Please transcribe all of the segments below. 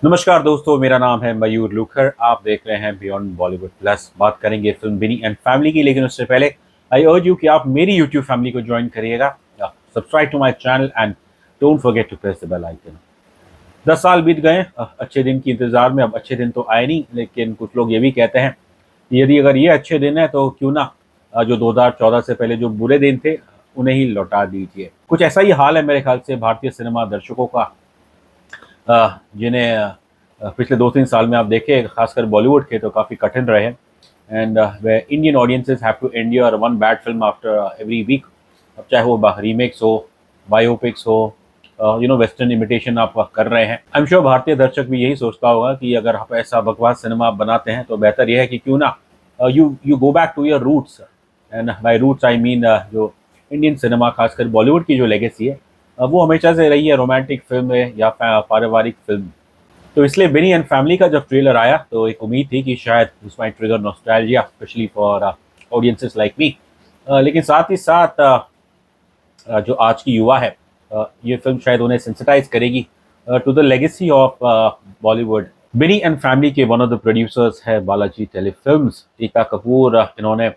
नमस्कार दोस्तों, मेरा नाम है मयूर लूखर। आप देख रहे हैं बियॉन्ड बॉलीवुड प्लस। बात करेंगे फिल्म बिनी एंड फैमिली की, लेकिन उससे पहले आई अर्ज यू कि आप मेरी यूट्यूब फैमिली को ज्वाइन करिएगा। Subscribe to my channel and don't forget to press the bell icon. 10 साल बीत गए अच्छे दिन की इंतजार में। अब अच्छे दिन तो आए नहीं, लेकिन कुछ लोग ये भी कहते हैं कि यदि अगर ये अच्छे दिन है तो क्यों ना जो 2014 से पहले जो बुरे दिन थे उन्हें ही लौटा दीजिए। कुछ ऐसा ही हाल है मेरे ख्याल से भारतीय सिनेमा दर्शकों का, जिन्हें पिछले 2-3 साल में आप देखें, खासकर बॉलीवुड के, तो काफ़ी कठिन रहे हैं। And we Indian audiences have to endure one bad film after every week. अब चाहे वो रीमेक्स हो, बायोपिक्स हो, वेस्टर्न इमिटेशन आप कर रहे हैं। आई एम श्योर भारतीय दर्शक भी यही सोचता होगा कि अगर आप ऐसा बकवास सिनेमा आप बनाते हैं तो बेहतर यह है कि क्यों ना you you go back to your roots. And by roots I mean जो इंडियन सिनेमा, खासकर बॉलीवुड की जो लेगेसी है, वो हमेशा से रही है रोमांटिक फिल्म या पारिवारिक फिल्म। तो इसलिए बिनी एंड फैमिली का जब ट्रेलर आया तो एक उम्मीद थी कि शायद this might trigger nostalgia, specially for audiences like me. लेकिन साथ ही साथ जो आज की युवा है, ये फिल्म शायद उन्हें सेंसिटाइज करेगी to the legacy of Bollywood. Binny and family के वन ऑफ द प्रोड्यूसर्स है बालाजी टेलीफिल्म्स, टीका कपूर। इन्होंने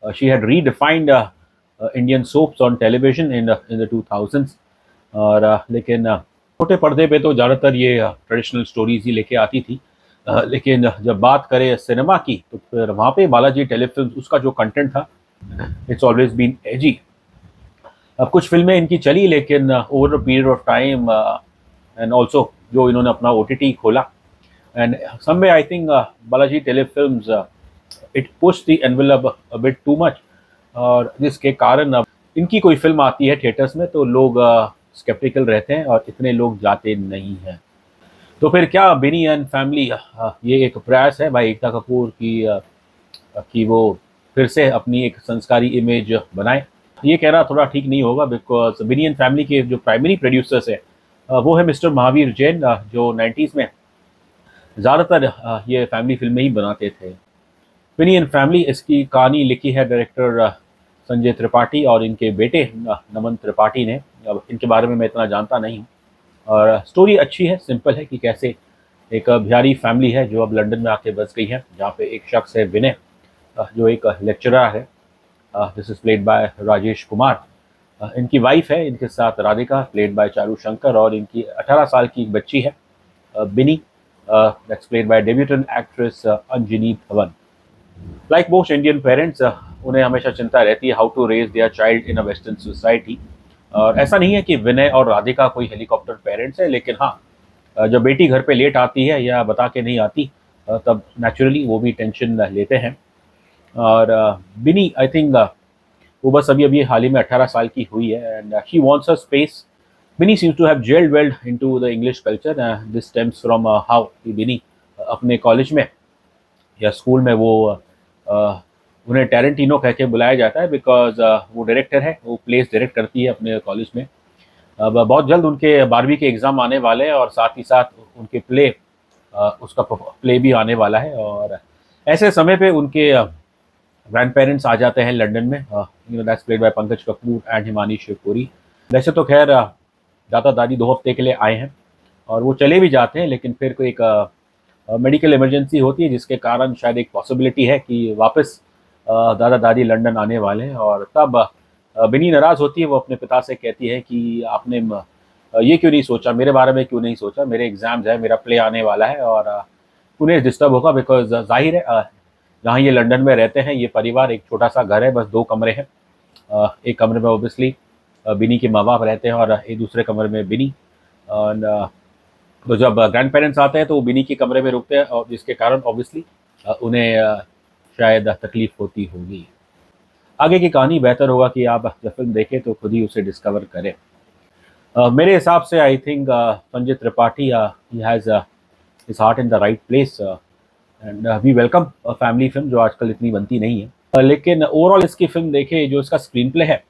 she had redefined Indian soaps on television in the 2000s। और लेकिन छोटे पर्दे पे तो ज़्यादातर ये ट्रेडिशनल स्टोरीज ही लेके आती थी। लेकिन जब बात करें सिनेमा की तो फिर वहाँ पे बालाजी टेलीफिल्म्स, उसका जो कंटेंट था, इट्स ऑलवेज बीन एजी। अब कुछ फिल्में इनकी चली, लेकिन over a period of time and also जो इन्होंने अपना OTT खोला, and someway I think Balaji Telefilms it push the envelope a bit too much. और जिसके कारण अब इनकी कोई फिल्म आती है थिएटर्स में तो लोग स्केप्टिकल रहते हैं और इतने लोग जाते नहीं हैं। तो फिर क्या बिनी एंड फैमिली, ये एक प्रयास है भाई एकता कपूर की, कि वो फिर से अपनी एक संस्कारी इमेज बनाए। ये कहना थोड़ा ठीक नहीं होगा, बिकॉज बिनी एंड फैमिली के जो प्राइमरी प्रोड्यूसर्स है वो है मिस्टर महावीर जैन, जो 90s में ज़्यादातर ये फैमिली फिल्में ही बनाते थे। बिनी एंड फैमिली, इसकी कहानी लिखी है डायरेक्टर संजय त्रिपाठी और इनके बेटे नमन त्रिपाठी ने। अब इनके बारे में मैं इतना जानता नहीं हूँ। और स्टोरी अच्छी है, सिंपल है कि कैसे एक बिहारी फैमिली है जो अब लंदन में आके बस गई है, जहाँ पे एक शख्स है विनय, जो एक लेक्चरर है। This is played by Rajesh Kumar. इनकी वाइफ है इनके साथ राधिका, प्लेड बाय चारू शंकर, और इनकी 18 साल की एक बच्ची है Binny, that's played by debutante actress Anjani Dhawan. Like most Indian parents, उन्हें हमेशा चिंता रहती है how to raise their child in a western society. और ऐसा नहीं है कि विनय और राधिका कोई हेलीकॉप्टर पेरेंट्स है, लेकिन हाँ, जब बेटी घर पे लेट आती है या बता के नहीं आती, तब नेचुरली वो भी टेंशन लेते हैं। और बिनी, आई थिंक वो बस अभी अभी हाल ही में 18 साल की हुई है, and she wants a space. Bini seems to have gelled well into the English culture. This stems from how Bini अपने कॉलेज में या स्कूल में वो अ, उन्हें टैरेंटिनो कह के बुलाया जाता है, बिकॉज वो डायरेक्टर है, वो प्लेस डायरेक्ट करती है अपने कॉलेज में। अब बहुत जल्द उनके 12वीं के एग्ज़ाम आने वाले हैं, और साथ ही साथ उनके प्ले, उसका प्ले भी आने वाला है। और ऐसे समय पे उनके ग्रैंड पेरेंट्स आ जाते हैं लंदन में, that's played bye Pankaj Kapoor and Himani Shivpuri. वैसे तो खैर दादा दादी 2 हफ्ते के लिए आए हैं और वो चले भी जाते हैं, लेकिन फिर कोई एक मेडिकल इमरजेंसी होती है, जिसके कारण शायद एक पॉसिबिलिटी है कि वापस दादा दादी लंदन आने वाले हैं। और तब बिनी नाराज़ होती है, वो अपने पिता से कहती है कि आपने ये क्यों नहीं सोचा, मेरे बारे में क्यों नहीं सोचा, मेरे एग्ज़ाम्स है, मेरा प्ले आने वाला है और उन्हें डिस्टर्ब होगा। बिकॉज जाहिर है जहाँ ये लंदन में रहते हैं, ये परिवार एक छोटा सा घर है, बस 2 कमरे हैं। एक कमरे में ओबियसली बिनी के माँ बाप रहते हैं और एक दूसरे कमरे में बिनी। और तो जब ग्रैंड पेरेंट्स आते हैं तो वो बिनी के कमरे में रुकते हैं, और जिसके कारण ऑब्वियसली उन्हें शायद तकलीफ होती होगी। आगे की कहानी बेहतर होगा कि आप जब फिल्म देखें तो खुद ही उसे डिस्कवर करें। मेरे हिसाब से I think Sanjay Tripathi he has his heart in the right place, and we welcome family film जो आजकल इतनी बनती नहीं है। लेकिन ओवरऑल इसकी फिल्म देखे, जो इसका स्क्रीन प्ले है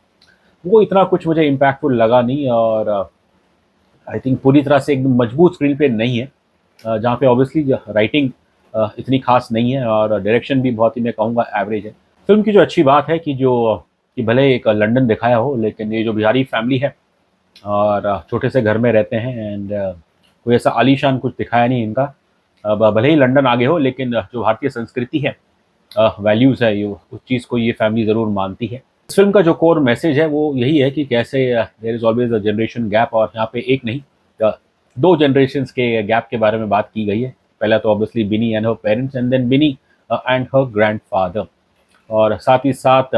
वो इतना कुछ मुझे इम्पैक्टफुल लगा नहीं। और आई थिंक पूरी तरह से एकदम मजबूत स्क्रीन प्ले नहीं है, जहाँ पे ऑब्वियसली राइटिंग इतनी खास नहीं है और डायरेक्शन भी बहुत ही, मैं कहूँगा, एवरेज है। फिल्म की जो अच्छी बात है कि भले एक लंदन दिखाया हो, लेकिन ये जो बिहारी फैमिली है और छोटे से घर में रहते हैं, एंड कोई ऐसा आलीशान कुछ दिखाया नहीं इनका। अब भले ही लंदन आगे हो, लेकिन जो भारतीय संस्कृति है, वैल्यूज़ है, ये उस चीज़ को ये फैमिली ज़रूर मानती है। इस फ़िल्म का जो कोर मैसेज है वो यही है कि कैसे there is always a generation gap, और यहाँ पे एक नहीं, 2 जनरेशंस के गैप के बारे में बात की गई है। पहला तो obviously Binny and her parents, and then Binny and her grandfather. और साथ ही साथ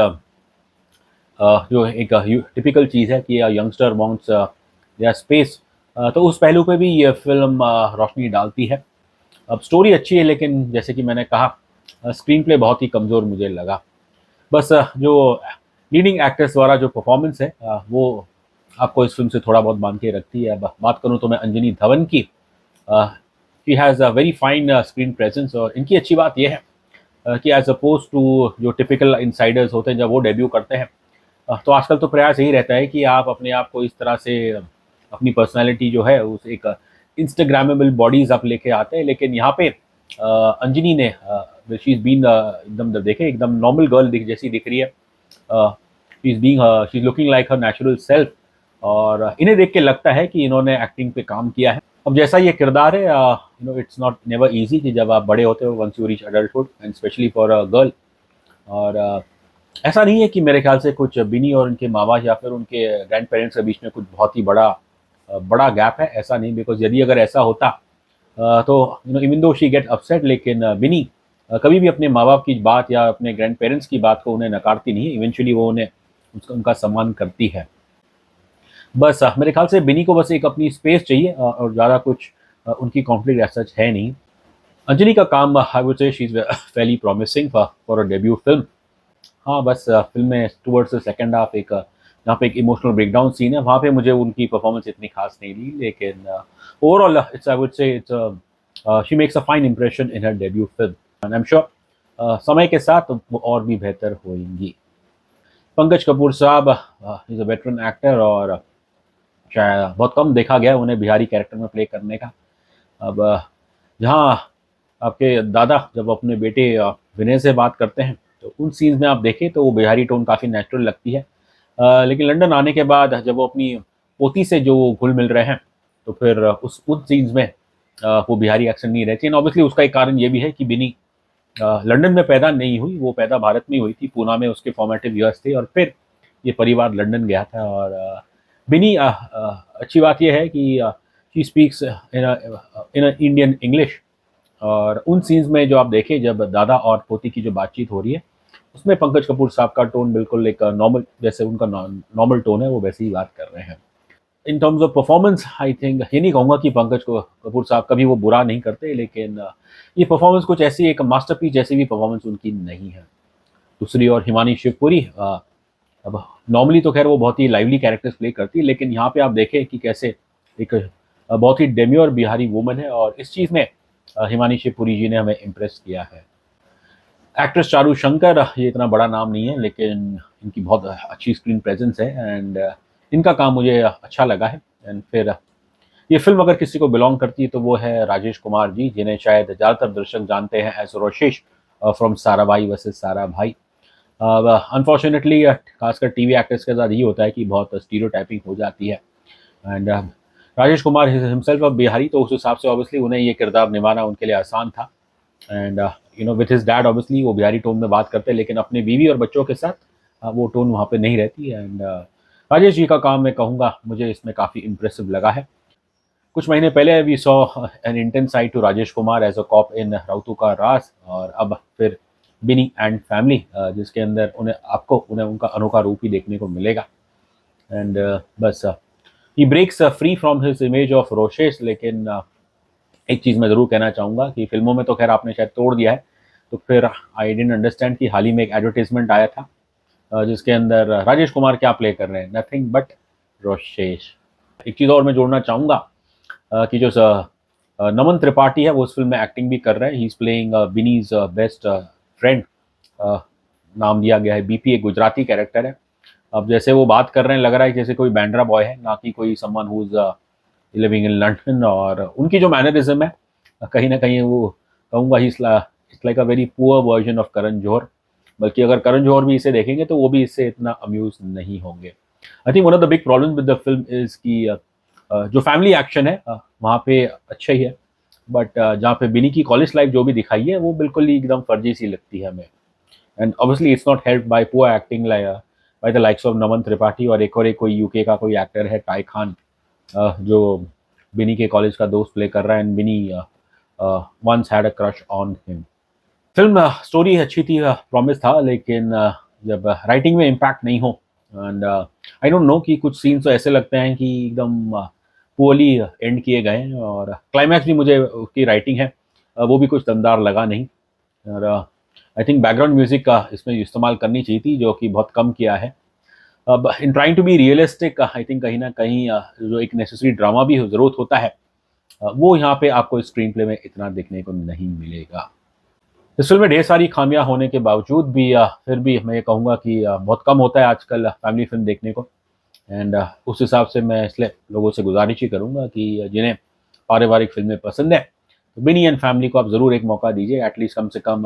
जो एक टिपिकल चीज़ है कि यंगस्टर वांट्स या स्पेस, तो उस पहलू पे भी ये फ़िल्म रोशनी डालती है। अब स्टोरी अच्छी है, लेकिन जैसे कि मैंने कहा, स्क्रीन प्ले बहुत ही कमज़ोर मुझे लगा। बस जो लीडिंग एक्टर्स द्वारा जो परफॉर्मेंस है, वो आपको इस फ़िल्म से थोड़ा बहुत बांध के रखती है। अब बात करूँ तो मैं अंजनी धवन की, she has a very fine screen presence, और इनकी अच्छी बात ये है कि एज़ अपोज़ टू जो टिपिकल इनसाइडर्स होते हैं जब वो डेब्यू करते हैं, तो आजकल तो प्रयास यही रहता है कि आप अपने आप को इस तरह से अपनी पर्सनैलिटी जो है उस एक इंस्टाग्रामेबल बॉडीज़ आप लेके आते हैं, लेकिन यहाँ पे अंजनी ने शी इज़ बीन एकदम देखें एकदम नॉर्मल गर्ल दिख जैसी दिख रही है। She is looking like her natural self, और इन्हें देख के लगता है कि इन्होंने एक्टिंग पे काम किया है। अब जैसा ये किरदार है, इट्स नॉट नेवर ईज़ी कि जब आप बड़े होते हो, once you reach adulthood, and specially for a girl. और ऐसा नहीं है कि मेरे ख्याल से कुछ बिनी और उनके माँ-बाप या फिर उनके ग्रैंड पेरेंट्स के बीच में कुछ बहुत ही बड़ा गैप है, ऐसा नहीं। बिकॉज़ यदि अगर ऐसा होता, तो even though she get upset, लेकिन बिनी कभी भी अपने माँ-बाप की बात या अपने ग्रैंड पेरेंट्स की बात को उन्हें नकारती नहीं है। इवेंचुअली वो उन्हें उनका सम्मान करती है। बस मेरे ख्याल से बिनी को बस एक अपनी स्पेस चाहिए, और ज़्यादा कुछ उनकी कॉन्फ्लिक्ट एज़ सच है नहीं। अंजलि का काम, I would say she is Fairlie promising for a debut film. हाँ, बस फ़िल्म में टुवर्ड्स द सेकंड हाफ जहाँ पे एक इमोशनल ब्रेकडाउन सीन है, वहाँ पे मुझे उनकी परफ़ॉर्मेंस इतनी ख़ास नहीं लगी, लेकिन overall it's I would say she makes a fine impression in her debut film, and I am sure समय के साथ वो और भी बेहतर होंगी। पंकज कपूर साहब इज़ अ वेटरन एक्टर, और शायद बहुत कम देखा गया है उन्हें बिहारी कैरेक्टर में प्ले करने का। अब जहाँ आपके दादा जब अपने बेटे विनय से बात करते हैं, तो उन सीन्स में आप देखें तो वो बिहारी टोन काफ़ी नेचुरल लगती है। लेकिन लंदन आने के बाद जब वो अपनी पोती से जो घुल-मिल रहे हैं, तो फिर उन सीन्स में वो बिहारी एक्सेंट नहीं रहती, एंड ऑब्वियसली उसका एक कारण ये भी है कि बिनी लंदन में पैदा नहीं हुई, वो पैदा भारत में ही हुई थी, पूना में उसके फॉर्मेटिव ईयर्स थे, और फिर ये परिवार लंदन गया था। और बिनी अच्छी बात ये है कि she speaks in a Indian English, और उन सीन्स में जो आप देखें जब दादा और पोती की जो बातचीत हो रही है, उसमें पंकज कपूर साहब का टोन बिल्कुल एक नॉर्मल, जैसे उनका नॉर्मल टोन है, वो वैसे ही बात कर रहे हैं। In terms of performance, I think ये नहीं कहूँगा कि पंकज को कपूर साहब कभी वो बुरा नहीं करते, लेकिन ये परफॉर्मेंस कुछ ऐसी एक मास्टरपीस जैसी भी परफॉर्मेंस उनकी नहीं है। दूसरी ओर हिमानी शिवपुरी, अब नॉर्मली तो खैर वो बहुत ही लाइवली कैरेक्टर्स प्ले करती है, लेकिन यहाँ पे आप देखें कि कैसे एक बहुत ही डेम्योर बिहारी वुमन है, और इस चीज़ में हिमानी शिवपुरी जी ने हमें इम्प्रेस किया है। एक्ट्रेस चारू शंकर, ये इतना बड़ा नाम नहीं है, लेकिन इनकी बहुत अच्छी स्क्रीन प्रेजेंस है, एंड इनका काम मुझे अच्छा लगा है। एंड फिर ये फिल्म अगर किसी को बिलोंग करती है तो वो है राजेश कुमार जी, जिन्हें शायद ज़्यादातर दर्शक जानते हैं एज रोशेश फ्रॉम साराभाई वर्सेस सारा भाई। अनफॉर्चुनेटली खासकर टीवी एक्टर्स के साथ ये होता है कि बहुत स्टीरियोटाइपिंग हो जाती है, एंड राजेश कुमार हिमसेल्फ अब बिहारी, तो उस हिसाब से ऑब्वियसली उन्हें ये किरदार निभाना उनके लिए आसान था। And with his dad obviously वो बिहारी टोन में बात करते हैं, लेकिन अपने बीवी और बच्चों के साथ वो टोन वहाँ पे नहीं रहती। एंड राजेश जी का काम मैं कहूँगा मुझे इसमें काफ़ी इम्प्रेसिव लगा है। कुछ महीने पहले we saw an intense side to Rajesh Kumar as a cop in Rautu ka Raaz, और अब फिर बिनी एंड फैमिली, जिसके अंदर उन्हें उनका अनोखा रूप ही देखने को मिलेगा। एंड बस he breaks free from his image of रोशेस, लेकिन एक चीज़ मैं ज़रूर कहना चाहूँगा कि फ़िल्मों में तो खैर आपने शायद तोड़ दिया है, तो फिर आई डिडंट अंडरस्टैंड कि हाल ही में एक एडवर्टाइज़मेंट आया था, जिसके अंदर राजेश कुमार क्या प्ले कर रहे हैं, नथिंग बट रोशेश। एक चीज़ और मैं जोड़ना चाहूँगा कि जो नमन त्रिपाठी है वो उस फ़िल्म में एक्टिंग भी कर रहे हैं। He is playing Bini's best friend, नाम दिया गया है बीपी, एक गुजराती कैरेक्टर है। अब जैसे वो बात कर रहे हैं लग रहा है जैसे कोई बैंड्रा बॉय है, ना कि कोई someone who is living in London, और उनकी जो मैनरिज्म है कहीं न कहीं वो कहूँगा ही it's like a very poor version of Karan Johar. बल्कि अगर करण जौहर भी इसे देखेंगे तो वो भी इससे इतना अम्यूज़ नहीं होंगे। I think one of the big problems with the film is कि जो फैमिली एक्शन है वहाँ पे अच्छा ही है, बट जहाँ पे बिनी की कॉलेज लाइफ जो भी दिखाई है वो बिल्कुल ही एकदम फर्जी सी लगती है हमें। And obviously it's not helped by poor acting by the likes of Naman Tripathi, और एक कोई यूके का कोई एक्टर है टाई खान, जो बिनी के कॉलेज का दोस्त प्ले कर रहा है, and Binny once had a crush on him. Film story अच्छी थी, प्रॉमिस था, लेकिन जब राइटिंग में इम्पैक्ट नहीं हो, एंड आई डोंट नो कि कुछ सीन्स तो ऐसे लगते हैं कि एकदम पुअरली एंड किए गए हैं, और क्लाइमैक्स भी मुझे उसकी राइटिंग है वो भी कुछ दमदार लगा नहीं। और आई थिंक बैकग्राउंड म्यूजिक का इसमें इस्तेमाल करनी चाहिए थी, जो कि बहुत कम किया है। अब in trying to be realistic I think कहीं ना कहीं जो एक नेसेसरी ड्रामा भी ज़रूरत होता है वो यहाँ पे आपको स्क्रीन प्ले में इतना देखने को नहीं मिलेगा। इस फिल्म में ढेर सारी खामियां होने के बावजूद भी फिर भी मैं ये कहूँगा कि बहुत कम होता है आजकल फैमिली फिल्म देखने को। एंड उस हिसाब से मैं इसलिए लोगों से गुजारिश ही करूँगा कि जिन्हें पारिवारिक फिल्में पसंद है तो बिनी एंड फैमिली को आप ज़रूर एक मौका दीजिए। एटलीस्ट कम से कम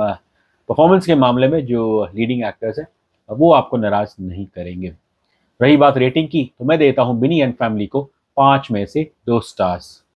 परफॉर्मेंस के मामले में जो लीडिंग एक्टर्स हैं वो आपको नाराज़ नहीं करेंगे। रही बात रेटिंग की, तो मैं देता हूँ बिनी एंड फैमिली को 5 में से 2 स्टार्स।